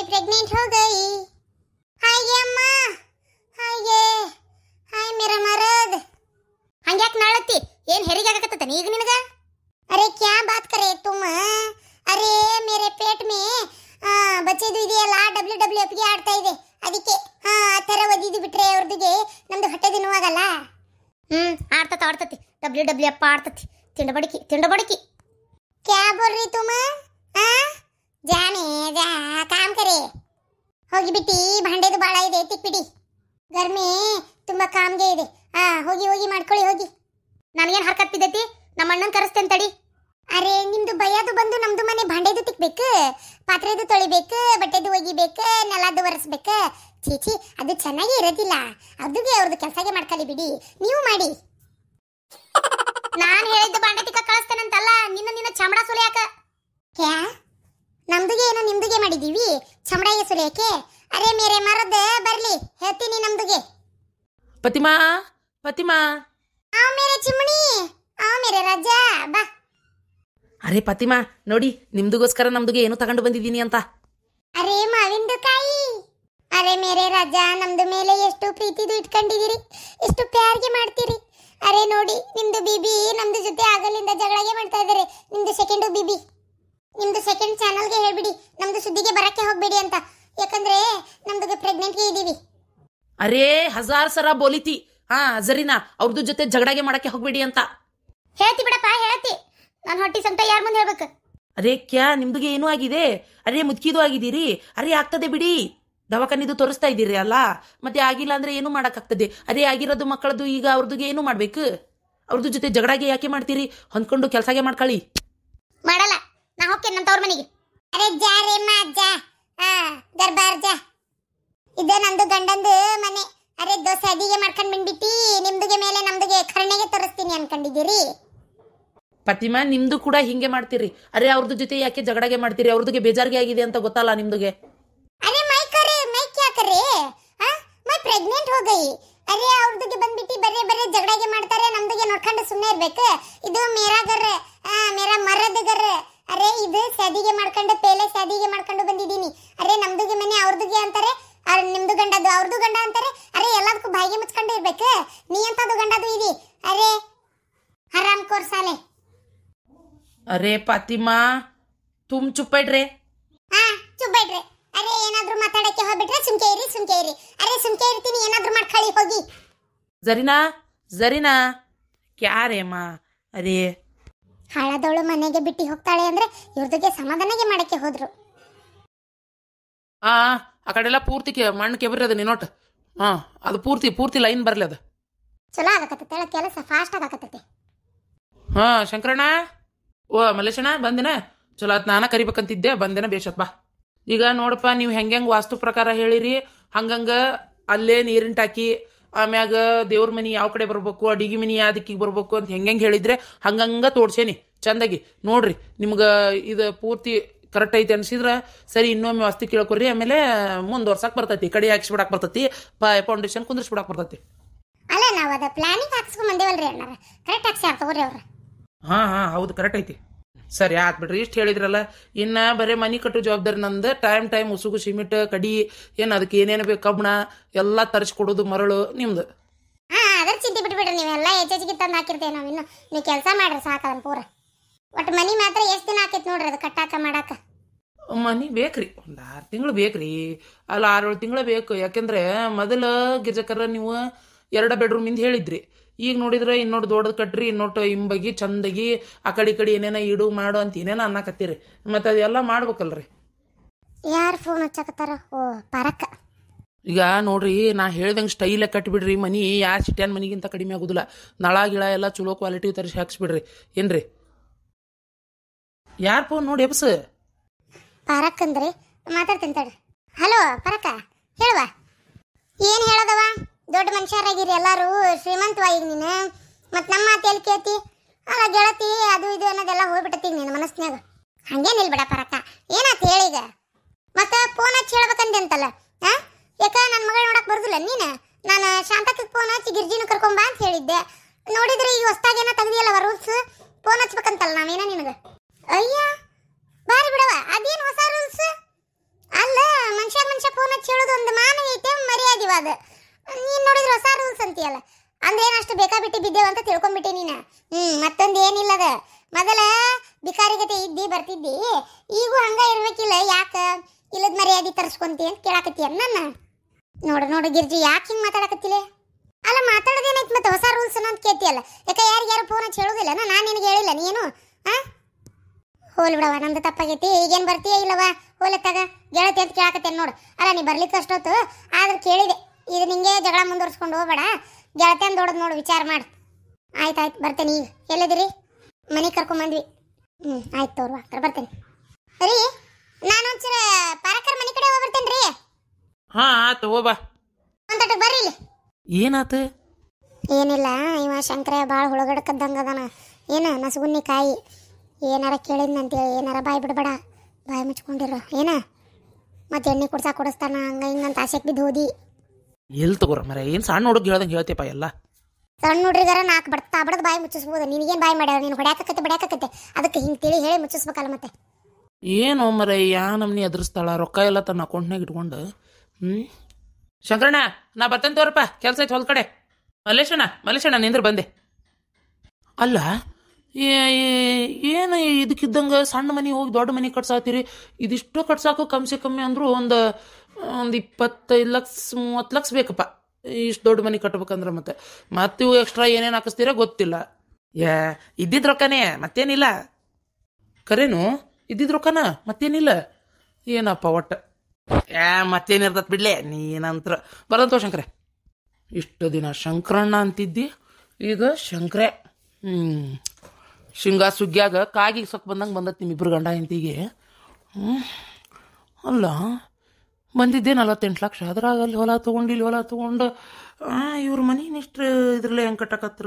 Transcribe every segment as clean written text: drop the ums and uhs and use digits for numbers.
Pregnant हो गई। हाय ये अम्मा, हाय ये, हाय मेरा मर्द। हंग्याक नाळती ಏನ್ ಹೆರಿಗೆ ಆಗಕತ್ತತ ಈಗ ನಿನಗ? अरे क्या बात करे तुम? अरे मेरे पेट में ಬಚ್ಚೆದು ಇದೆಯಲ್ಲ WWF ಗೆ ಆಡ್ತಾ ಇದೆ ಅದಕ್ಕೆ ಆ ತರ ಒದಿದು ಬಿಟ್ರೆ ಅವ್ರದಿಗೆ ನಮ್ದು ಹೊಟ್ಟೆ ದಿನವಾಗಲ್ಲ. ಆಡ್ತತಿ WWF ಆಡ್ತತಿ. ತಿಂಡಬಡಕಿ क्या बोल रही तुम? जाने जा काम करे ಹೋಗಿ ಬಿಟ್ಟಿ ಭಾಂಡೆದು ಬಾಳ ಇದೆ ತಿಕ್ಬಿಡಿ. ಗರ್ಮಿ ತುಂಬಾ ಕಾಮ್ಗೆ ಇದೆ. ಹೋಗಿ ಮಾಡ್ಕೊಳ್ಳಿ ಹೋಗಿ. ನನಗೇನು ಹರ್ಕತ್ ಬಿದ್ದೈತಿ? ನಮ್ಮ ಅಣ್ಣನ ಕರೆಸ್ತೇನೆ ತಡಿ. ಅರೆ ನಿಮ್ದು ಬಯ್ಯದು ಬಂದು ನಮ್ದು ಮನೆ ಭಾಂಡೆದು ತಿಕ್ಬೇಕು, ಪಾತ್ರೆದು ತೊಳಿಬೇಕು, ಬಟ್ಟೆದು ಒಗಿಬೇಕು, ನೆಲದು ಒರೆಸ್ಬೇಕು. ಚೀಚಿ ಅದು ಚೆನ್ನಾಗಿ ಇರೋದಿಲ್ಲ. ಅದುಗೆ ಅವ್ರದ್ದು ಕೆಲಸಗೆ ಮಾಡ್ಕೊಳ್ಳಿ ಬಿಡಿ, ನೀವು ಮಾಡಿ. ನಾನು ಹೇಳಿದ್ದು ಭಾಂಡೆ ತಿಕ್ಕ ಕಳಿಸ್ತೇನಂತಲ್ಲ, ನಿನ್ನ ಚಮಡ ಸುಲಿಯಾಕ. ಕ್ಯಾ ನಮ್ದುಗೆ ಏನೋ ನಿಮ್ದುಗೆ ಮಾಡಿದೀವಿ, ಚಮಡಗೆ ಸುಲಿಯಾಕೆ? ಅರೆ ಮೇರೆ ಮರದ ಬರ್ಲಿ ಹೇಳ್ತೀನಿ ನಮ್ದುಗೆ. ಪತಿಮಾ आओ मेरे चिमणी, आओ मेरे राजा बा. ಅರೆ ಪತಿಮಾ ನೋಡಿ, ನಿಮ್ದುಗೋಸ್ಕರ ನಮ್ದುಗೆ ಏನು ತಗೊಂಡು ಬಂದಿದ್ದೀನಿ ಅಂತ. ಅರೆ ಮಾವಿಂದು ಕಾಯಿ. ಅರೆ ಮೇರೆ ರಾಜ, ನಮ್ದು ಮೇಲೆ ಎಷ್ಟು ಪ್ರೀತಿದು ಇಟ್ಕೊಂಡಿದ್ದೀರಿ, ಎಷ್ಟು ಪ್ಯಾರ್ಗೆ ಮಾಡ್ತೀರಿ. ಅರೆ ನೋಡಿ ನಿಮ್ದು ಬಿಬಿ ನಮ್ದು ಜೊತೆ ಆಗಲಿಂದ ಜಗಳಗೆ ಮಾಡ್ತಾ ಇದ್ದಾರೆ. ನಿಮ್ದು ಸೆಕೆಂಡು ಬಿಬಿ, ನಿಮ್ದು ಸೆಕೆಂಡ್ ಚಾನಲ್ಗೆ ಹೇಳ್ಬಿಡಿ ನಮ್ದು ಸುದ್ದಿಗೆ ಬರಕ್ಕೆ ಹೋಗ್ಬೇಡಿ ಅಂತ, ಯಾಕಂದ್ರೆ ನಮ್ದುಗೆ ಪ್ರೆಗ್ನೆಂಟ್ಗೆ ಇದೀವಿ. ಅರೆ ಹಜಾರ್ ಸರ ಬೋಲಿತಿ. ಜರೀನಾ ಅವ್ರದ್ದು ಜೊತೆ ಜಗಳಗೆ ಮಾಡಕ್ಕೆ ಹೋಗ್ಬೇಡಿ ಅಂತ ಹೇಳ್ತಿ ಬಿಡಪ್ಪ, ಹೇಳ್ತಿ. ನಾನು ಹೊಟ್ಟಿ ಸಂಕಟ ಯಾರ ಮುಂದೆ ಹೇಳ್ಬೇಕು? ಅರೆ ಕ್ಯಾ ನಿಮ್ದುಗೆ ಏನೂ ಆಗಿದೆ? ಅರೆ ಮುದ್ಕಿದು ಆಗಿದ್ದೀರಿ? ಅರೆ ಆಗ್ತದೆ ಬಿಡಿ, ದವಾಖಾನಿದು ತೋರಿಸ್ತಾ ಇದ್ದೀರಿ ಅಲ್ಲ, ಮತ್ತೆ ಆಗಿಲ್ಲ ಅಂದ್ರೆ ಏನು ಮಾಡಕ್ಕಾಗ್ತದೆ. ಅದೇ ಆಗಿರೋದು ಮಕ್ಕಳದು, ಈಗ ಅವ್ರದ್ದು ಏನು ಮಾಡ್ಬೇಕು? ಅವ್ರದ್ದು ಜೊತೆ ಜಗಳಗೆ ಯಾಕೆ ಮಾಡ್ತೀರಿ? ಹೊಂದ್ಕೊಂಡು ಕೆಲಸಗೆ ಮಾಡ್ಕೊಳ್ಳಿ. ಮಾಡಲ್ಲ, ನಾ ಹೋಗ್ತೇನೆ ನನ್ನ ತವ್ರ ಮನೆಗೆ. ಅರೆ ಜಾ ರೇ ಮಾಜಾ, ದರ್ಬಾರ್ ಜಾ. ಇದು ನಂದು ಗಂಡಂದು ಮನೆ. ಅರೆ ದೋಸೆ ಅಡಿಗೆ ಮಾಡ್ಕೊಂಡು ಬಂದ್ಬಿಟ್ಟಿ, ನಿಮ್ದುಗೆ ಮೇಲೆ ನಮ್ದುಗೆ ಕರ್ಣೆಗೆ ತೋರಿಸ್ತೀನಿ ಅನ್ಕೊಂಡಿದ್ದೀರಿ? ಪತಿಮಾ ನಿಮ್ದು ಕೂಡ ಹಿಂಗೆ ಮಾಡ್ತೀರಿ. ಅರೆ ಅವ್ರದ್ದು ಜೊತೆ ಯಾಕೆ ಜಗಳಗೆ ಮಾಡ್ತೀರಿ? ಅವ್ರದ್ದು ಬೇಜಾರಿಗೆ ಆಗಿದೆ ಅಂತ ಗೊತ್ತಲ್ಲ ನಿಮ್ದುಗೆ. ಅರೆ ಮೈ ಕ್ಯಾ ಕರೆ? ಮೈ ಪ್ರೆಗ್ನೆಂಟ್ ಹೋ ಗಯಿ. ಅರೆ ಅವ್ರದಿಗೆ ಬಂದ್ಬಿಟ್ಟು ಬರೇ ಜಗಳಗೆ ಮಾಡ್ತಾರೆ, ನಮ್ದಿಗೆ ನೋಡ್ಕೊಂಡು ಸುಮ್ಮನೆ ಇರ್ಬೇಕು. ಇದು ಮೇರಾ ಗರ್, ಮೇರಾ ಮರದ ಗರ್. ಅರೆ ಇದು ಶಾದಿಗೆ ಮಾಡ್ಕೊಂಡು ಪೇಲೆ ಶಾದಿಗೆ ಮಾಡ್ಕೊಂಡು ಬಂದಿದ್ದೀನಿ. ಅರೆ ನಮ್ದುಗೆ ಮನೆ ಅವ್ರದಿಗೆ ಅಂತಾರೆ, ನಿಮ್ದು ಗಂಡದು ಅವ್ರದ್ದು ಗಂಡ ಅಂತಾರೆ. ಅರೆ ಎಲ್ಲದಕ್ಕೂ ಬಾಯಿಗೆ ಮುಚ್ಕೊಂಡು ಇರ್ಬೇಕು. ನೀ ಅಂತದು ಗಂಡದು ಇದಿ. ಅರೆ ಹರಾಮ್ ಕೋರ್ ಸಾಲೆ. ಅರೆ ಫಾತಿಮಾ ತುಮ್ ಚುಪ್ ಇಡ್ರೆ. ಚುಪ್ ಇಡ್ರೆ. ಅರೆ ಏನಾದ್ರೂ ಮಾತಾಡಕ್ಕೆ ಹೋಗ್ಬಿಟ್ರೆ ಸುಮ್ಕೆ ಇರಿ. ಅರೆ ಸುಮ್ಕೆ ಇರ್ತೀನಿ, ಏನಾದ್ರೂ ಮಾಡ್ಕೊಳ್ಳಿ ಹೋಗಿ. ಜರೀನಾ ಕ್ಯಾ ರೇಮಾ? ಅರೆ ಹಾಳದವಳು ಮನೆಗೆ ಬಿಟ್ಟು ಹೋಗ್ತಾಳೆ ಅಂದ್ರೆ ಇವ್ರದಿಗೆ ಸಮಾಧಾನಗೆ ಮಾಡಕ್ಕೆ ಹೋದ್ರು. ಆ ಕಡೆಲ್ಲ ಪೂರ್ತಿ ಮಣ್ಣು ಕೆಬರಿ ನೀನೋಟ್. ಅದು ಪೂರ್ತಿ ಲೈನ್ ಬರ್ಲಿ. ಅದು ಚಲೋ ಆಗಕತ್ತೈತೆ, ಕೆಲಸ ಫಾಸ್ಟ್ ಆಗಕತ್ತೈತೆ. ಶಂಕರಣ್ಣ, ಓ ಮಲ್ಲೇಶಣ್ಣ ಬಂದಿನ? ಚಲೋ ಆತ್, ನಾನ ಕರಿಬೇಕಂತಿದ್ದೆ, ಬಂದಿನ ಬೇಷತ್ ಬಾ. ಈಗ ನೋಡಪ್ಪ, ನೀವು ಹೆಂಗೆ ವಾಸ್ತು ಪ್ರಕಾರ ಹೇಳಿರಿ ಹಂಗಂಗ ಅಲ್ಲೇ ನೀರಿನ ಟಾಕಿ, ಆಮ್ಯಾಗ ದೇವ್ರ ಮನಿ ಯಾವ ಕಡೆ ಬರ್ಬೇಕು, ಅಡಿಗೆ ಮನಿ ಯಾವ ದಿಕ್ಕಿಗೆ ಬರ್ಬೇಕು ಅಂತ ಹೆಂಗೆ ಹೇಳಿದ್ರೆ ಹಂಗಂಗ ತೋಡ್ಸೇನಿ ಚಂದಾಗಿ. ನೋಡ್ರಿ ನಿಮ್ಗೆ ಇದು ಪೂರ್ತಿ ಕರೆಕ್ಟ್ ಐತಿ ಅನ್ಸಿದ್ರ ಸರಿ, ಇನ್ನೊಮ್ಮೆ ವಾಸ್ತು ಕೇಳ್ಕೊರಿ, ಆಮೇಲೆ ಮುಂದುವರ್ಸಕ್ ಬರ್ತೈತಿ, ಕಡೆ ಹಾಕ್ಸ್ಬಿಡಕ್ ಬರ್ತೈತಿ, ಫೌಂಡೇಶನ್ ಕುಂದ್ರಿಸ್ಬಿಡಕ್ ಬರ್ತೈತಿ. ಅಲ್ಲ ನಾವು ಅದ ಪ್ಲಾನಿಂಗ್ ಹಾಕ್ಸ್ಕೊಂಡ್ ಬಂದೇವಲ್ರಿ ಅಣ್ಣಾರ, ಕರೆಕ್ಟ್ ಹಾಕ್ಸ್ಯಾರ ತಗೋರಿ ಅವ್ರ. ಹೌದು ಕರೆಕ್ಟ್ ಐತಿ. ಸರಿ ಆತ್ ಬಿಡ್ರಿ, ಇಷ್ಟು ಹೇಳಿದ್ರಲ್ಲ. ಇನ್ನ ಬರೀ ಮನಿ ಕಟ್ಟೋ ಜವಾಬ್ದಾರಿ ನಂದು. ಟೈಮ್ ಉಸುಗು ಸಿಮೆಂಟ್ ಕಡಿ ಏನು ಅದಕ್ಕೆ ಏನೇನು ಬೇಕು ಕಬ್ಬಣ ಎಲ್ಲ ತರಿಸ್ಕೊಡೋದು, ಮರಳು ನಿಮ್ದು. ಅದ್ರ ಚಿಂತೆ ಬಿಟ್ಬಿಡ್ರಿ, ನೀವೆಲ್ಲ ಹೆಚ್ಚಿಗೆ ತಂದು ಹಾಕಿರ್ತೇವೆ ನಾವು. ಇನ್ನು ನೀವು ಕೆಲಸ ಮಾಡ್ರಿ ಸಾಕದನ್ ಪೂರ. ಒಟ್ಟು ಮನಿ ಮಾತ್ರ ಎಷ್ಟು ದಿನ ಆಕೈತಿ ನೋಡ್ರಿ ಅದು ಕಟ್ಟಾಕ ಮಾಡಾಕ. ಮನಿ ಬೇಕ್ರಿ, ಒಂದು 6 ತಿಂಗಳು ಬೇಕ್ರಿ. ಅಲ್ಲ 6-7 ತಿಂಗಳು ಬೇಕು. ಯಾಕೆಂದ್ರೆ ಮೊದಲು ಗಿರ್ಜಕರ ನೀವು 2 ಬೆಡ್ರೂಮ್ ಇಂದ ಹೇಳಿದ್ರಿ. ಈಗ ನೋಡಿದ್ರೆ ಇನ್ನೋಟ್ ದೊಡ್ಡದು ಕಟ್ರಿ, ಇನ್ನೋಟ್ ಇಂಬಗಿ ಚಂದಗಿ ಆ ಕಡೆ ಏನೇನ ಇಡು ಮಾಡು ಅಂತ ಏನೇನ ಅನ್ನಕತ್ತೀರಿ. ಮತ್ತೆ ಅದೆಲ್ಲ ಮಾಡ್ಬೇಕಲ್ರಿ. ಯಾರು ಫೋನ್ ಹಚ್ಚಕತ್ತಾರ? ಓ ಪರಕ್ಕ. ಈಗ ನೋಡ್ರಿ, ನಾ ಹೇಳ್ದಂಗೆ ಸ್ಟೈಲ್ ಕಟ್ಬಿಡ್ರಿ ಮನಿ. ಯಾರು ಸಿಟ್ಯಾನ್ ಮನಿಗಿಂತ ಕಡಿಮೆ ಆಗುದಿಲ್ಲ. ನಳ ಗಿಳ ಎಲ್ಲ ಚಲೋ ಕ್ವಾಲಿಟಿ ತರಿಸಿ ಹಾಕ್ಸ್ಬಿಡ್ರಿ. ಏನ್ರಿ? ಯಾರು ಫೋನ್ ನೋಡಿ ಎಬ್ಸ? ಪರಕ್ ಅಂದ್ರಿ, ಮಾತಾಡ್ತೀನಿ ತಡ್ರಿ. ಹಲೋ ಪರಕ್ಕ, ಹೇಳುವ. ಏನ್ ಹೇಳದವ? ದೊಡ್ಡ ಮನುಷ್ಯರಾಗಿರಿ ಎಲ್ಲಾರು, ಶ್ರೀಮಂತವ ಈಗ ನೀನು. ಮತ್ ನಮ್ಮ ಮಾತು ಎಲ್ಲಿ ಕೇಳ್ತಿ? ಅಲ್ಲ ಗೆಳತಿ ಅದು ಇದು ಅನ್ನೋದೆಲ್ಲ ಹೋಗ್ಬಿಟ್ಟತಿ ನಿನ್ನ ಮನಸ್ನ್ಯಾಗ. ಹಂಗೇನಿಲ್ ಬಿಡ ಪರಕ್ಕ, ಏನಾತ ಹೇಳೀಗ? ಮತ್ತ ಫೋನ್ ಹಚ್ಚಿ ಹೇಳ್ಬೇಕಂದೆ ಅಂತಲ್ಲ. ಯಾಕ ನನ್ನ ಮಗಳು ನೋಡಕ್ ಬರುದಿಲ್ಲ ನೀನು? ನಾನು ಶಾಂತಕ್ಕೆ ಫೋನ್ ಹಚ್ಚಿ ಗಿರ್ಜಿನ ಕರ್ಕೊಂಬ ಅಂತ ಹೇಳಿದ್ದೆ. ನೋಡಿದ್ರೆ ಈಗ ಹೊಸ್ತಾಗೇನ ತೆಗ್ದಿಯಲ್ಲ ರೂಲ್ಸ್, ಫೋನ್ ಹಚ್ಬೇಕಂತಲ್ಲ ನಾವೇನ ನಿನಗೆ? ಅಯ್ಯ ಬಾರಿ ಬಿಡವ, ಅದೇನು ಹೊಸ ರೂಲ್ಸ್? ಅಲ್ಲ ಮನುಷ್ಯ ಫೋನ್ ಹಚ್ಚಿ ಹೇಳೋದು ಒಂದು ಮಾನ ಐತೆ ಮರ್ಯಾದಿವ ಅದು. ನೀನ್ ನೋಡಿದ್ರೆ ಹೊಸ ರೂಲ್ಸ್ ಅಂತೀಯಲ್ಲ, ಅಂದ್ರೆ ಏನಷ್ಟು ಬೇಕಾಬಿಟ್ಟಿ ಬಿದ್ದೇವ ಅಂತ ತಿಳ್ಕೊಂಡ್ಬಿಟ್ಟೆ ನೀನು. ಮತ್ತೊಂದು ಏನಿಲ್ಲ ಅದ. ಮೊದಲ ಬಿಕಾರಿಗತೆ ಇದ್ದಿ ಬರ್ತಿದ್ದಿ, ಈಗೂ ಹಂಗ ಇರ್ಬೇಕಿಲ್ಲ. ಯಾಕ ಇಲ್ಲದ ಮರ್ಯಾದಿ ತರಿಸ್ಕೊಂತಿ ಅಂತ ಕೇಳಾಕತ್ತೀಯ ನನ್ನ. ನೋಡು ಗಿರ್ಜಿ, ಯಾಕೆ ಹಿಂಗೆ ಮಾತಾಡಕತ್ತಿಲ್ಲ? ಅಲ್ಲ ಮಾತಾಡೋದೇನೈತಿ ಮತ್ತೆ, ಹೊಸ ರೂಲ್ಸ್ ಅಂತ ಕೇಳ್ತಿಯಲ್ಲ. ಯಾಕೆ ಯಾರು ಫೋನ್ ಹಚ್ಚಿ ಹೇಳೋದಿಲ್ಲ? ನಾನು ನಿನಗೆ ಹೇಳಿಲ್ಲ ನೀನು. ಹೋಲ್ ಬಿಡವ, ನಮ್ದು ತಪ್ಪಾಗೈತಿ. ಈಗೇನು ಬರ್ತೀಯ ಇಲ್ಲವ? ಹೋಲತ್ತಾಗ ಗೆಳತಿ ಅಂತ ಕೇಳಾಕತ್ತೇನೆ ನೋಡು. ಅಲ್ಲ ನೀ ಬರ್ಲಿಕ್ಕೆ ಅಷ್ಟೊತ್ತು ಆದ್ರೆ ಕೇಳಿದೆ. ಇದು ನಿಂಗೆ ಜಗಳ ಮುಂದುವರ್ಸ್ಕೊಂಡು ಹೋಗ್ಬೇಡ, ಗೆಳತಿ ಅಂತ ದೊಡ್ಡದು ನೋಡು, ವಿಚಾರ ಮಾಡು. ಆಯ್ತು ಬರ್ತೇನೆ. ಈಗ ಎಲ್ಲಿದ್ದೀರಿ? ಮನೆಗೆ ಕರ್ಕೊಂಬಂದ್ವಿ. ಆಯ್ತು ತೋರ್ವಾ, ಬರ್ತೇನೆ ರೀ. ನಾನು ಒಂಚೂರ ಪಾರಕರ್ ಮನೆ ಕಡೆ ಹೋಗ್ಬರ್ತೇನೆ ರೀ. ಹಾ ಆತು, ಹೋಗ್ಬಾ. ಒಂದಟಕ್ಕೆ ಬರ್ರಿ ಇಲ್ಲಿ. ಏನಾತು? ಏನಿಲ್ಲ, ಇವ ಶಂಕರ ಭಾಳ ಹುಳಗಡಕದ್ದಂಗೆ ಅದಾನ. ಏನ ನಸಗುನ್ನಿ ಕಾಯಿ ಏನಾರ ಕೇಳಿದ್ನಂತೇಳಿ ಏನಾರ ಬಾಯಿ ಬಿಡಬೇಡ, ಬಾಯಿ ಮುಚ್ಕೊಂಡಿರೋ. ಏನ ಮತ್ತೆ ಎಣ್ಣೆ ಕೊಡಿಸ್ತಾನ ಹಂಗ ಹಿಂಗಂತ ಆಸೆಗೆ ಬಿದ್ದು ಹೋದಿ. ಎಲ್ಲಿ ತಗೋರ ಮರ, ಏನು ಸಣ್ಣ ಹುಡುಗ ಹೇಳ್ದಂಗೆ ಹೇಳ್ತೇಪ ಎಲ್ಲ. ಸಣ್ಣ ಹುಡ್ರಿಗಾರ ನಾಲ್ಕು ಬಡದ್ ಬಾಯಿ ಮುಚ್ಚಿಸ್ಬೋದು. ನಿನಗೇನು ಬಾಯಿ ಮಾಡ್ಯಾರ? ನೀನು ಹೊಡ್ಯಾಕತ್ತೆ ಅದಕ್ಕೆ ಹಿಂಗೆ ತಿಳಿ ಹೇಳಿ ಮುಚ್ಚಿಸ್ಬೇಕಲ್ಲ ಮತ್ತೆ. ಏನು ಮರ, ಯಾ ನಮ್ನಿ ಎದುರಿಸ್ತಾಳ? ರೊಕ್ಕ ಎಲ್ಲ ತನ್ನ ಅಕೌಂಟ್ನಾಗ ಇಟ್ಕೊಂಡು. ಶಂಕರಣ್ಣ, ನಾ ಬರ್ತೇನೆ ತೋರಪ್ಪ, ಕೆಲಸ ಐತೆ ಹೊಲ ಕಡೆ. ಮಲ್ಲೇಶಣ್ಣ ನಿಂದ್ರ ಬಂದೆ. ಅಲ್ಲ ಏನು ಇದಕ್ಕಿದ್ದಂಗೆ ಸಣ್ಣ ಮನೆ ಹೋಗಿ ದೊಡ್ಡ ಮನೆ ಕಟ್ಸಾತೀರಿ? ಇದಿಷ್ಟು ಕಟ್ಸಾಕು ಕಮ್ಮಿ ಅಂದರೂ ಒಂದು 25 ಲಕ್ಷ 30 ಲಕ್ಷ ಬೇಕಪ್ಪ, ಇಷ್ಟು ದೊಡ್ಡ ಮನೆ ಕಟ್ಬೇಕಂದ್ರೆ. ಮತ್ತೆ ಇವು ಎಕ್ಸ್ಟ್ರಾ ಏನೇನು ಹಾಕಿಸ್ತೀರ ಗೊತ್ತಿಲ್ಲ. ಇದ್ದಿದ್ದು ರೊಕ್ಕನೇ, ಮತ್ತೇನಿಲ್ಲ. ಕರೇನು ಇದ್ದಿದ್ದು ರೊಕ್ಕನ, ಮತ್ತೇನಿಲ್ಲ. ಏನಪ್ಪ ಒಟ್ಟು ಮತ್ತೇನಿರ್ತತ್ ಬಿಡ್ಲೆ ನೀನಂತ್ರ. ಬರಂತೋ ಶಂಕರೆ, ಇಷ್ಟು ದಿನ ಶಂಕರಣ್ಣ ಅಂತಿದ್ದಿ, ಈಗ ಶಂಕರೆ. ಶೃಂಗ ಸುಗ್ಗ್ಯಾಗ ಕಾಗಿಗೆ ಸೊಕ್ಕ ಬಂದಂಗೆ ಬಂದತ್ ನಿಮ್ಮಿಬ್ರು ಗಂಡ ಹೆಂಡತಿಗೆ. ಅಲ್ಲ ಬಂದಿದ್ದೆ 48 ಲಕ್ಷ, ಅದ್ರಾಗ ಅಲ್ಲಿ ಹೊಲ ತೊಗೊಂಡು ಇವ್ರ ಮನೇನಿಷ್ಟು ಇದ್ರಲ್ಲೇ ಹೆಂಗೆ ಕಟ್ಟಕತ್ರ?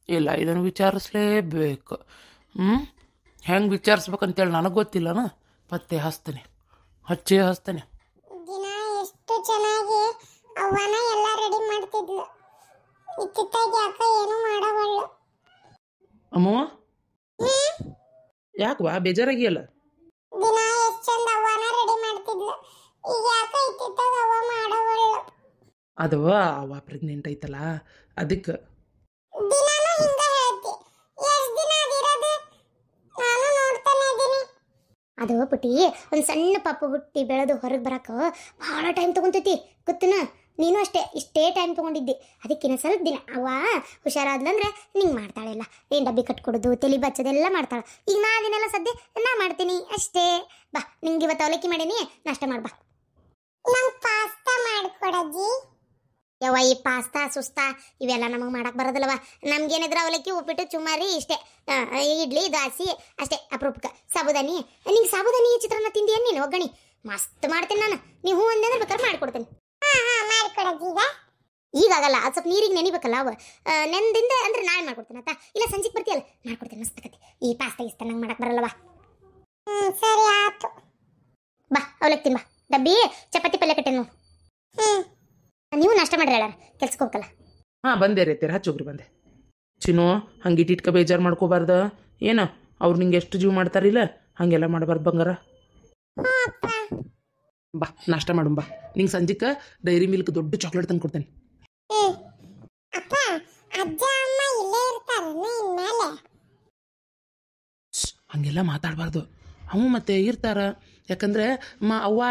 ಇಲ್ಲ, ಇದನ್ನು ವಿಚಾರಿಸ್ಲೇಬೇಕು. ಹೆಂಗೆ ವಿಚಾರಿಸ್ಬೇಕಂತೇಳಿ ನನಗೆ ಗೊತ್ತಿಲ್ಲನ. ಪತ್ತೆ ಹಚ್ತೇನೆ. ದಿನ ಎಷ್ಟು ಚೆನ್ನಾಗಿ ಅವ್ವನ ಎಲ್ಲ ರೆಡಿ ಮಾಡ್ತಿದ್ಲು. ಇಕ್ಕಿತ್ತಾಗಿ ಯಾಕ ಏನು ಮಾಡವಳ್ಳು. ಅಮ್ಮ ಯಾಕವಾ ಬೇಜಾರಾಗಿಯಲ್ಲ? ದಿನ ಎಷ್ಟು ಚಂದ ಅವ್ವನ ರೆಡಿ ಮಾಡ್ತಿದ್ಲು, ಈಗ ಯಾಕ ಇಕ್ಕಿತ್ತಾಗ ಅವ್ವ ಮಾಡವಳ್ಳು. ಅದವ ಅವ ಪ್ರೆಗ್ನೆಂಟ್ ಐತಲ್ಲ ಅದಕ್ಕೆ. ದಿನಾನು ಹಿಂಗ ಹೇಳ್ತಿ, ಎಷ್ಟು ದಿನ ಅದಿರೋದು? ನಾನು ನೋಡ್ತಾನೆ ಇದೀನಿ. ಅದು ಪುಟಿ, ಒಂದು ಸಣ್ಣ ಪಾಪು ಹುಟ್ಟಿ ಬೆಳೆದು ಹೊರಗೆ ಬರಕ್ಕೆ ಭಾಳ ಟೈಮ್ ತೊಗೊಂತೈತಿ ಗೊತ್ತನ? ನೀನು ಅಷ್ಟೇ ಇಷ್ಟೇ ಟೈಮ್ ತೊಗೊಂಡಿದ್ದಿ. ಅದಕ್ಕಿನ್ನ ಸ್ವಲ್ಪ ದಿನ ಅವ್ವ ಹುಷಾರಾದ್ಲಂದ್ರೆ ನಿಂಗೆ ಮಾಡ್ತಾಳೆಲ್ಲ. ಏನು ಡಬ್ಬಿ ಕಟ್ಕೊಡೋದು, ತಲೆ ಬಚ್ಚೋದೆಲ್ಲ ಮಾಡ್ತಾಳೆ. ಈಗ ನಾ ಅದನ್ನೆಲ್ಲ ಸದ್ಯ ನಾ ಮಾಡ್ತೀನಿ ಅಷ್ಟೇ. ಬಾ, ನಿಂಗೆ ಇವತ್ತು ಅವಲಕ್ಕಿ ಮಾಡೀನಿ, ನಾಷ್ಟ ಮಾಡ್ಬಾ. ನಂಗೆ ಪಾಸ್ತಾ ಮಾಡಿಕೊಡಜ್ಜಿ. ಯವ್ವ, ಈ ಪಾಸ್ತಾ ಸುಸ್ತಾ ಇವೆಲ್ಲ ನಮಗೆ ಮಾಡಕ್ಕೆ ಬರೋದಿಲ್ಲವ. ನಮ್ಗೇನಿದ್ರೆ ಅವಲಕ್ಕಿ ಉಪ್ಪಿಟ್ಟು ಚುಮ್ಮಾರಿ ಇಷ್ಟೇ, ಇಡ್ಲಿ ದಾಸಿ ಅಷ್ಟೇ ಅಪರೂಪಕ್ಕೆ. ಸಾಬುದಾನಿ, ನಿಂಗೆ ಸಾಬುದಾನಿ ಚಿತ್ರಾನ್ನ ತಿಂದಿಯನ್ ನೀನು? ಒಗ್ಗಣಿ ಮಸ್ತ್ ಮಾಡ್ತೀನಿ ನಾನು. ನೀವು ಹೂ ಅಂದೆ ಅಂದ್ರೆ ಬೇಕಾದ್ರೆ ಮಾಡಿಕೊಡ್ತೀನಿ. ಈಗಾಗಲ್ಲ, ಅದು ಸ್ವಲ್ಪ ನೀರಿಗೆ ನೆನಿಬೇಕಲ್ಲ. ಅವ ನೆಂದಿಂದ ಅಂದ್ರೆ ನಾಳೆ ಮಾಡ್ಕೊಡ್ತೀನಿ ಆತ. ಇಲ್ಲ ಸಂಜೆಗೆ ಬರ್ತೀಯಲ್ಲ, ಮಾಡ್ಕೊಡ್ತೀನಿ. ಮಸ್ತ್ ಆಕತಿ. ಈ ಪಾಸ್ತಾ ಇಷ್ಟ ನಂಗೆ ಮಾಡಕ್ಕೆ ಬರಲ್ಲವ. ಸರಿ ಆಯ್ತು, ಬಾ ಅವಲಕ್ಕಿ ತಿನ್ ಬಾ. ಡಬ್ಬಿ ಚಪಾತಿ ಪಲ್ಯ ಕಟ್ಟೆನು. ನೀವು ನಾಷ್ಟ ಮಾಡ್ರಿ, ಹೇಳಾರ ಕೆಲ್ಸಕ್ಕೆ ಹೋಗಲ್ಲ. ಬಂದೆ ರೀ, ಹಚ್ಚೋಗ್ರಿ ಬಂದೆ. ಚಿನ್ನು, ಹಂಗೆ ಇಟ್ಕ ಬೇಜಾರು ಮಾಡ್ಕೋಬಾರ್ದ. ಏನು ಅವ್ರು ನಿಂಗೆ ಎಷ್ಟು ಜೀವ ಮಾಡ್ತಾರಿಲ್ಲ, ಹಾಗೆಲ್ಲ ಮಾಡಬಾರ್ದು ಬಂಗಾರ. ಬಾ ನಾಷ್ಟ ಮಾಡು ಬಾ. ನಿಂಗೆ ಸಂಜೆಗೆ ಡೈರಿ ಮಿಲ್ಕ್ ದೊಡ್ಡ ಚಾಕ್ಲೇಟ್ ತಂದು ಕೊಡ್ತೇನೆ. ಹಂಗೆಲ್ಲ ಮಾತಾಡಬಾರ್ದು. ಅವು ಮತ್ತೆ ಇರ್ತಾರ. ಯಾಕಂದ್ರೆ ಅವ್ವ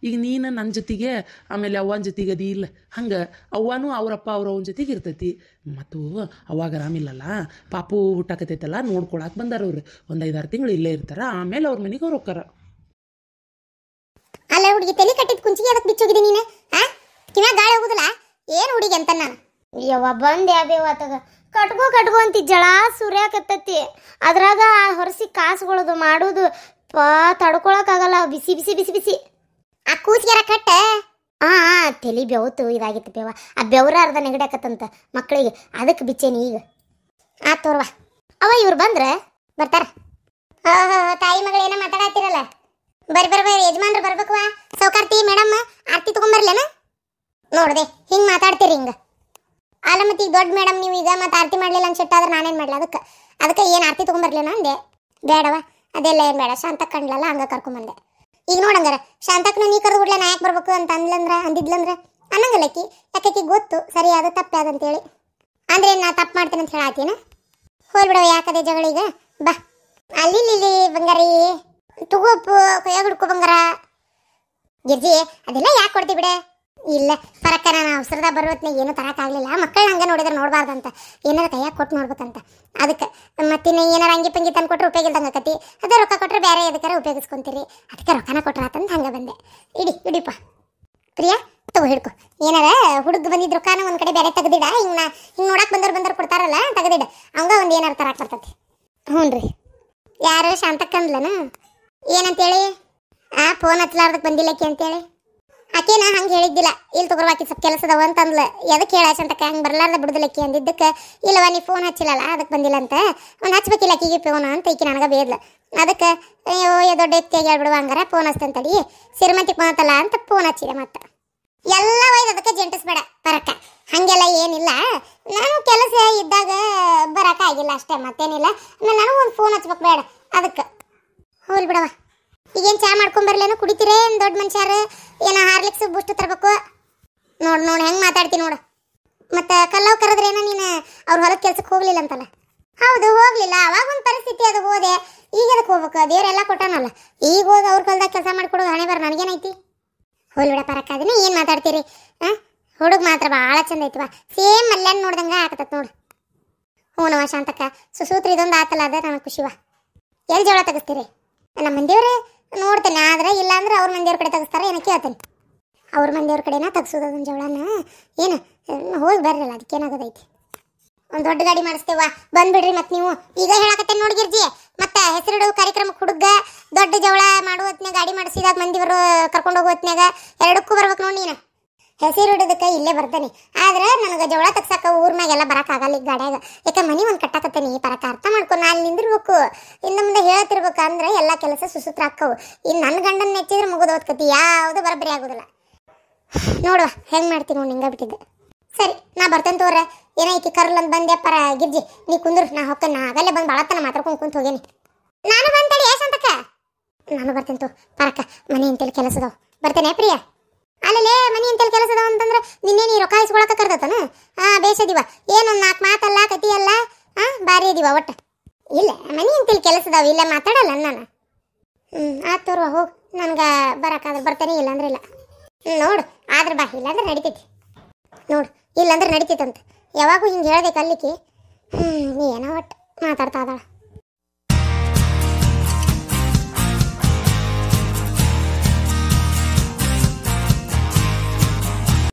ಈಗ ನೀನು ನನ್ನ ಜೊತೆಗೆ, ಆಮೇಲೆ ಅವ್ವನ ಜೊತೆಗೆ ಅದಿ ಇಲ್ಲ, ಹಂಗೆ ಅವ್ವನೂ ಅವರಪ್ಪ ಅವ್ನ ಜೊತೆಗೆ ಇರ್ತೈತಿ. ಮತ್ತು ಅವಾಗ ಆರಾಮಿಲ್ಲಲ್ಲ, ಪಾಪು ಹುಟ್ಟಾಕತೈತಲ್ಲ, ನೋಡ್ಕೊಳಕ್ಕೆ ಬಂದಾರ ಅವ್ರು. ಒಂದು 5-6 ತಿಂಗಳು ಇಲ್ಲೇ ಇರ್ತಾರ, ಆಮೇಲೆ ಅವ್ರ ಮನೆಗೆ ಅವ್ರು ಹೋಗ್ತಾರ. ಅಲ್ಲ ಹುಡುಗಿ, ತಲೆ ಕಟ್ಟಿದ ಕುಂಚಿಗೆ ಅದಕ್ಕೆ ಬಿಚ್ಚೋಗಿದೆ ನೀನು. ಕಿವ್ಯಾಗ ಗಾಳಿ ಹೋಗುದಿಲ್ಲ ಏನು ಹುಡುಗಿ ಅಂತ ನಾನು. ಯವ್ವ ಬಂದೆ ಅದೇ ಆತಾಗ ಕಟ್ಕೋ ಅಂತಿದ್ ಜಳ ಸುರ್ಯಾಕತ್ತತಿ. ಅದ್ರಾಗ ಹೊರಸಿ ಕಾಸುಗಳದು ಮಾಡೋದು ತಡ್ಕೊಳಕ್ಕಾಗಲ್ಲ. ಬಿಸಿ ಆ ಕೂಸ್ಗ್ಯಾರ ಕಟ್ಟ. ತಲೆ ಬೆವತು ಇದಾಗಿತ್ತು ಬೇವ. ಆ ಬೆವ್ರ ಅರ್ಧ ನೆಗಡಿ ಆಕತ್ತಂತ ಮಕ್ಕಳಿಗೆ, ಅದಕ್ಕೆ ಬಿಚ್ಚೇನಿ ಈಗ. ತೋರ್ವಾ ಅವ ಇವ್ರು ಬರ್ತಾರ. ತಾಯಿ ಮಗಳು ಏನೋ ಮಾತಾಡತ್ತಿರಲ್ಲ. ಬರ್ರಿ ಯಜಮಾನ್ರು ಬರ್ಬೇಕವಾ. ಸೌಕಾರ್ತಿ ಮೇಡಮ್ ಆರ್ತಿ ತಗೊಂಬರ್ಲೇನ? ನೋಡ್ದೆ ಹಿಂಗೆ ಮಾತಾಡ್ತೀರಿ ಹಿಂಗೆ. ಅಲ್ಲ ಮತ್ತೆ ಈಗ ದೊಡ್ಡ ಮೇಡಮ್ ನೀವು ಈಗ ಮತ್ತೆ ಆರತಿ ಮಾಡಲಿಲ್ಲ ಅನ್ಸಿಟ್ಟಾದ್ರೆ ನಾನೇನು ಮಾಡಲ? ಅದಕ್ಕೆ ಏನು ಆರತಿ ತೊಗೊಂಬರ್ಲೇನ ಅಂದೆ. ಬೇಡವ, ಅದೆಲ್ಲ ಏನು ಬೇಡ, ಶಾಂತ ಕಂಡ್ಲಲ್ಲ ಹಂಗೆ ಕರ್ಕೊಂಬಂದೆ. ಈಗ ನೋಡಂಗಾರ ಶಾಂತಕ್ಕನ ನೀ ಕರೆದು ಬಿಡ್ಲೆ ನಾ ಯಾಕೆ ಬರ್ಬೇಕು ಅಂತ ಅಂದಿದ್ಲಂದ್ರ ಅನ್ನಂಗಲ್ಲಕ್ಕಿ ಯಾಕೆ ಗೊತ್ತು ಸರಿ ಅದು ತಪ್ಪೆ ಅದಂತೇಳಿ. ಅಂದ್ರೆ ನಾ ತಪ್ಪು ಮಾಡ್ತೇನೆ ಅಂತ ಹೇಳಾತೀನ. ಹೋಲ್ ಬಿಡವ ಯಾಕದೆ ಜಗಳ ಈಗ. ಬಾ ಅಲ್ಲಿ ಬಂಗಾರಿ ತಗೋಪ್ಪು ಕೈಯಾಗ ಹುಡ್ಕೊ ಬಂಗಾರ. ಗಿರ್ಜಿ ಅದೆಲ್ಲ ಯಾಕೆ ಕೊಡ್ತಿ ಬಿಡೆ. ಇಲ್ಲ ಪರಕ್ಕ ನಾನು ಅವಸರದ ಬರೋತ್ನಾಗ ಏನೂ ತರಕಾಗ್ಲಿಲ್ಲ. ಮಕ್ಕಳನ್ನ ಹಂಗೆ ನೋಡಿದ್ರೆ ನೋಡಬಾರ್ದಂತ, ಏನಾರ ಕೈಯಾಗ ಕೊಟ್ಟು ನೋಡ್ಬೇಕಂತ. ಅದಕ್ಕೆ ಮತ್ತಿನ್ನ ಏನಾರ ಅಂಗಿ ಪಂಗಿ ತಂದು ಕೊಟ್ಟರೆ ಉಪಯೋಗ ಇಲ್ದಂಗೆ ಆಕತಿ. ಅದೇ ರೊಕ್ಕ ಕೊಟ್ಟರೆ ಬೇರೆ ಎದಕ್ಕಾರ ಉಪಯೋಗಿಸ್ಕೊಂತೀರಿ. ಅದಕ್ಕೆ ರೊಕ್ಕನ ಕೊಟ್ರ ಆತಂದು ಹಂಗೆ ಬಂದೆ. ಇಡಿಪ್ಪ ಪ್ರಿಯಾ ತಗೋ ಹಿಡ್ಕೊ. ಏನಾರ ಹುಡುಗ ಬಂದಿದ್ ರೊಕ್ಕನ ಒಂದು ಕಡೆ ಬೇರೆ ತೆಗ್ದಿಡ. ಹಿಂಗೆ ನೋಡಕ್ಕೆ ಬಂದವ್ರು ಕೊಡ್ತಾರಲ್ಲ ತೆಗ್ದಿಡ. ಅವಂಗ ಒಂದು ಏನಾರು ತರಕ್ಕೆ ಬರ್ತೈತಿ. ಹ್ಞೂ ರೀ. ಯಾರು ಶಾಂತಕ್ಕಂದ್ಲನ ಏನಂತೇಳಿ ಫೋನ್ ಹಚ್ಲಾರ್ದಕ್ಕೆ ಬಂದಿಲ್ಲಕ್ಕಿ ಅಂತೇಳಿ. ಆಕೆನ ಹಂಗೆ ಹೇಳಿದ್ದಿಲ್ಲ. ಇಲ್ಲಿ ತಗೋರ್ ಆಕಿ ಸ್ವಲ್ಪ ಕೆಲಸದವ ಅಂತಂದ್ಲ. ಎದಕ್ಕೆ ಹೇಳ ಶಾಂತಕ್ಕ ಹಂಗೆ ಬರ್ಲಾರ್ದ ಬಿಡುದಿಲ್ಲಕ್ಕಿ ಅಂದಿದ್ದಕ್ಕೆ ಇಲ್ಲವ ನೀ ಫೋನ್ ಹಚ್ಚಿಲ್ಲಲ್ಲ ಅದಕ್ಕೆ ಬಂದಿಲ್ಲ ಅಂತ. ಒಂದು ಹಚ್ಬೇಕಿಲ್ಲ ಆಕಿಗೆ ಫೋನ್ ಅಂತ ಈಕಿ ನನಗೆ ಬೇದ್ಲ. ಅದಕ್ಕೆ ಅಯ್ಯೋ ದೊಡ್ಡ ವ್ಯಕ್ತಿಯಾಗಿ ಹೇಳ್ಬಿಡುವ ಹಂಗಾರ ಫೋನ್ ಹಚ್ತಂತಡಿ ಸಿರಿಮಂತಿಗೆ ಬಂತಲ್ಲ ಅಂತ ಫೋನ್ ಹಚ್ಚಿದೆ. ಮತ್ತೆ ಎಲ್ಲ ಒಯ್ದು ಅದಕ್ಕೆ ಜಂಟಿಸ್ಬೇಡ ಪರಕ್ಕ. ಹಾಗೆಲ್ಲ ಏನಿಲ್ಲ, ನಾನು ಕೆಲಸ ಇದ್ದಾಗ ಬರೋಕೆ ಆಗಿಲ್ಲ ಅಷ್ಟೇ, ಮತ್ತೇನಿಲ್ಲ. ನನಗೂ ಒಂದು ಫೋನ್ ಹಚ್ಬೇಕು ಬೇಡ ಅದಕ್ಕೆ. ಹೋಲ್ ಬಿಡವ. ಈಗೇನು ಚಹಾ ಮಾಡ್ಕೊಂಬರ್ಲೇನೋ ಕುಡಿತೀರೇ ದೊಡ್ಡ ಮನುಷ್ಯರು? ಏನೋ ಹಾರ್ಲಿಕ್ಸ್ ಬೂಸ್ಟ್ ತರಬೇಕು. ನೋಡಿ ಹೆಂಗೆ ಮಾತಾಡ್ತೀನಿ ನೋಡು. ಮತ್ತು ಕಲ್ಲವ್ ಕರೆದ್ರೇನೋ ನೀನು ಅವ್ರ ಹೊಲದ ಕೆಲ್ಸಕ್ಕೆ ಹೋಗ್ಲಿಲ್ಲ ಅಂತಲ್ಲ. ಹೌದು ಹೋಗ್ಲಿಲ್ಲ, ಅವಾಗ ಒಂದು ಪರಿಸ್ಥಿತಿ ಅದು ಹೋದೆ. ಈಗ ಅದಕ್ಕೆ ಹೋಗ್ಬೇಕು, ದೇವರೆಲ್ಲ ಕೊಟ್ಟಾನಲ್ಲ. ಈಗ ಹೋಗಿ ಅವ್ರ ಹೊಲ್ದಾಗ ಕೆಲಸ ಮಾಡಿಕೊಡೋದು ಹಣೆ ಬರ ನನಗೇನೈತಿ. ಹೋಲ್ ಬಿಡ ಪರಕ್ಕ. ಅದನ್ನ ಏನು ಮಾತಾಡ್ತೀರಿ? ಹುಡುಗ ಮಾತ್ರ ಭಾಳ ಚಂದ ಐತಿವ. ಸೇಮ್ ಮಲ್ಯಾನ್ ನೋಡ್ದಂಗೆ ಆಗ್ತತ್ ನೋಡು. ಹ್ಞೂನವ ಶಾಂತಕ್ಕ, ಸುಸೂತ್ರಿ ಇದೊಂದು ಆತಲ್ಲ ಅದ ನನಗೆ ಖುಷಿವ. ಎಲ್ಲಿ ಜೋಳ ತೆಗಿಸ್ತೀರಿ? ನಮ್ಮ ಮಂದಿಯವ್ರೆ ನೋಡ್ತೇನೆ, ಆದ್ರೆ ಇಲ್ಲ ಅಂದ್ರೆ ಅವ್ರ ಮಂದಿಯವ್ರ ಕಡೆ ತೆಗಿಸ್ತಾರೆ ಏನೋ ಕೇಳ್ತೇನೆ. ಅವ್ರ ಮಂದಿಯವ್ರ ಕಡೆನ ತೆಗ್ಸೋದು ಅದನ್ನ ಜೋಳನ. ಏನು ಹೋಗಿ ಬರ್ರಲ್ಲ, ಅದಕ್ಕೇನಾಗೋದೈತಿ. ಒಂದು ದೊಡ್ಡ ಗಾಡಿ ಮಾಡಿಸ್ತೇವ, ಬಂದ್ಬಿಡ್ರಿ. ಮತ್ತೆ ನೀವು ಈಗ ಹೇಳಕತ್ತೇನೆ ನೋಡಿ ಗಿರ್ಜಿ. ಮತ್ತೆ ಹೆಸರಿಡೋ ಕಾರ್ಯಕ್ರಮಕ್ಕೆ ಹುಡುಗ ದೊಡ್ಡ ಜವಳ ಮಾಡುವ ಹೊತ್ನಾಗ ಗಾಡಿ ಮಾಡಿಸಿದಾಗ ಮಂದಿವರು ಕರ್ಕೊಂಡು ಹೋಗೋ ಹೊತ್ನಾಗ ಎರಡಕ್ಕೂ ಬರ್ಬೇಕು ನೋಡಿ. ನೀನು ಹೆಸರಿಡೋದಕ್ಕೆ ಇಲ್ಲೇ ಬರ್ತೇನೆ, ಆದ್ರೆ ನನಗೆ ಜವಳ ತಗ್ಸಾಕ ಊರ್ ಮ್ಯಾಗೆಲ್ಲ ಬರೋಕ್ಕಾಗಲ್ಲ ಈಗ ಗಾಡ್ಯಾಗ. ಯಾಕೆ ಮನೆ ಒಂದು ಕಟ್ಟಾಕತ್ತೇನೆ ಪರಕ, ಅರ್ಥ ಮಾಡ್ಕೊಂಡು ನಾನು ನಿಂದಿರ್ಬೇಕು. ಇನ್ನು ಮುಂದೆ ಹೇಳ್ತಿರ್ಬೇಕು ಅಂದ್ರೆ ಎಲ್ಲ ಕೆಲಸ ಸುಸೂತ್ರ ಹಾಕವು. ಇನ್ನು ನನ್ನ ಗಂಡನ ನೆಚ್ಚಿದ್ರೆ ಮುಗಿದು ಓದ್ಕತಿ, ಯಾವುದು ಬರಬರಿ ಆಗೋದಿಲ್ಲ. ನೋಡುವ ಹೆಂಗೆ ಮಾಡ್ತೀನಿ ನೋಡಿ, ಹಿಂಗೆ ಬಿಟ್ಟಿದ್ದೆ. ಸರಿ ನಾ ಬರ್ತೇನೆ ತೋರ. ಏನೈತಿ ಕರ್ಲ್ ಅಂತ ಬಂದೆ ಪರ ಗಿರ್ಜಿ, ನೀ ಕುಂದ್ರು ನಾ ಹೊಕ್ಕನ. ಆಗಲ್ಲೇ ಬಂದು ಭಾಳತನ ಮಾತಾಡ್ಕೊಂಡು ಕುಂತ ಹೋಗೇನಿ. ನಾನು ಬಂತೇಳಿ ಏಸಂತಕ್ಕ. ನಾನು ಬರ್ತೇನೆ ತೋ ಪರಕ್ಕ. ಮನೆ ಇಂತೇಳಿ ಕೆಲಸದವು ಬರ್ತೇನೆ ಪ್ರಿಯಾ. ಅಲ್ಲೇ ಮನೆ ಇಂತೇಳಿ ಕೆಲಸದವ ಅಂತಂದ್ರೆ ನಿನ್ನೆ ನೀ ರೊಕ್ಕ ಇಸ್ಕೊಳಕ ಕರ್ದತನ. ಬೇಸದಿವ ಏನೊಂದು 4 ಮಾತಲ್ಲ ಕತಿ ಅಲ್ಲ. ಭಾರಿ ಅದಿವ ಒಟ್ಟು. ಇಲ್ಲ ಮನೆ ಇಂತೇಳಿ ಕೆಲಸದವ, ಇಲ್ಲ ಮಾತಾಡಲ್ಲ ನಾನು. ಆಯ್ತು ತೋರ್ವ ಹೋಗಿ. ನನ್ಗೆ ಬರೋಕ್ಕಾದ್ರೆ ಬರ್ತೇನೆ, ಇಲ್ಲಾಂದ್ರೆ ಇಲ್ಲ. ನೋಡು ಆದ್ರೆ ಬಾ, ಇಲ್ಲಾಂದ್ರೆ ನಡಿತೈತಿ. ನೋಡು ಇಲ್ಲಾಂದ್ರೆ ನಡಿತೈತಂತ ಯಾವಾಗೂ ಹಿಂಗೆ ಹೇಳ್ಬೇಕು ಅಲ್ಲಿಕ್ಕೆ. ನೀ ಏನೋ ಒಟ್ಟು ಮಾತಾಡ್ತಾ ಅದಾಳ.